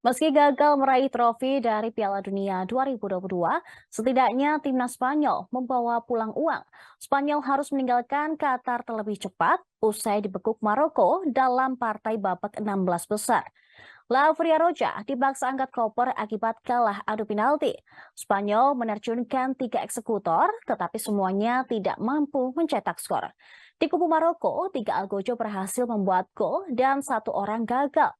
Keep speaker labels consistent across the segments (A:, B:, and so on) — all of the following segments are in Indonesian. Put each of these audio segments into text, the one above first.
A: Meski gagal meraih trofi dari Piala Dunia 2022, setidaknya timnas Spanyol membawa pulang uang. Spanyol harus meninggalkan Qatar terlebih cepat usai dibekuk Maroko dalam partai babak 16 besar. La Roja dipaksa angkat koper akibat kalah adu penalti. Spanyol menerjunkan 3 eksekutor, tetapi semuanya tidak mampu mencetak skor. Di kubu Maroko, 3 Algojo berhasil membuat gol dan 1 orang gagal.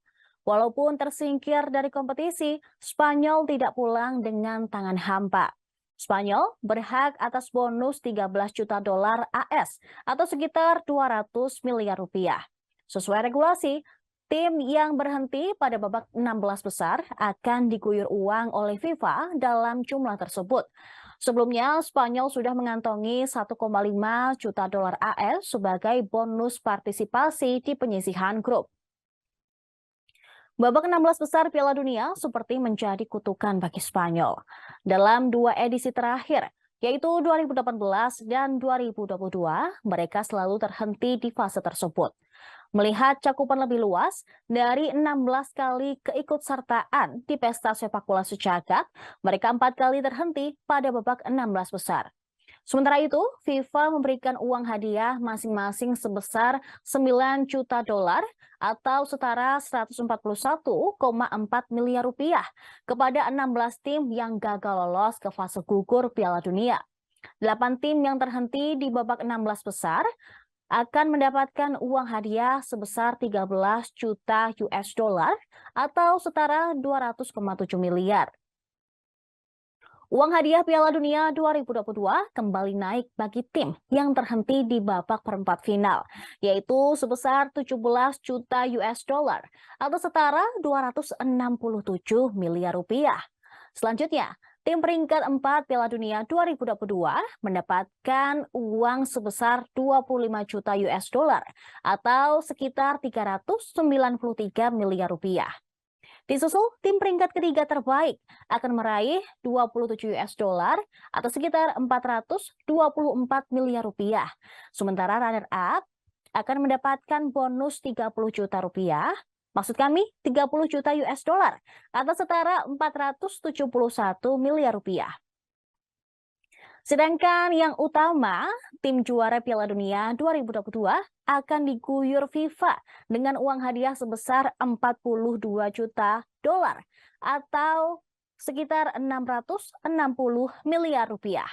A: Walaupun tersingkir dari kompetisi, Spanyol tidak pulang dengan tangan hampa. Spanyol berhak atas bonus 13 juta dolar AS atau sekitar 200 miliar rupiah. Sesuai regulasi, tim yang berhenti pada babak 16 besar akan diguyur uang oleh FIFA dalam jumlah tersebut. Sebelumnya, Spanyol sudah mengantongi 1,5 juta dolar AS sebagai bonus partisipasi di penyisihan grup. Babak 16 besar Piala Dunia seperti menjadi kutukan bagi Spanyol. Dalam 2 edisi terakhir, yaitu 2018 dan 2022, mereka selalu terhenti di fase tersebut. Melihat cakupan lebih luas, dari 16 kali keikutsertaan di pesta sepak bola sejagat, mereka 4 kali terhenti pada babak 16 besar. Sementara itu, FIFA memberikan uang hadiah masing-masing sebesar 9 juta dolar atau setara 141,4 miliar rupiah kepada 16 tim yang gagal lolos ke fase gugur Piala Dunia. 8 tim yang terhenti di babak 16 besar akan mendapatkan uang hadiah sebesar 13 juta US dollar atau setara 200,7 miliar. Uang hadiah Piala Dunia 2022 kembali naik bagi tim yang terhenti di babak perempat final, yaitu sebesar 17 juta US dollar atau setara 267 miliar rupiah. Selanjutnya, tim peringkat 4 Piala Dunia 2022 mendapatkan uang sebesar 25 juta US dollar atau sekitar 393 miliar rupiah. Disusul tim peringkat ketiga terbaik akan meraih 27 US dollar atau sekitar 424 miliar rupiah. Sementara runner up akan mendapatkan bonus 30 juta rupiah. Maksud kami 30 juta US dollar atau setara 471 miliar rupiah. Sedangkan yang utama, tim juara Piala Dunia 2022 akan diguyur FIFA dengan uang hadiah sebesar 42 juta dolar atau sekitar 660 miliar rupiah.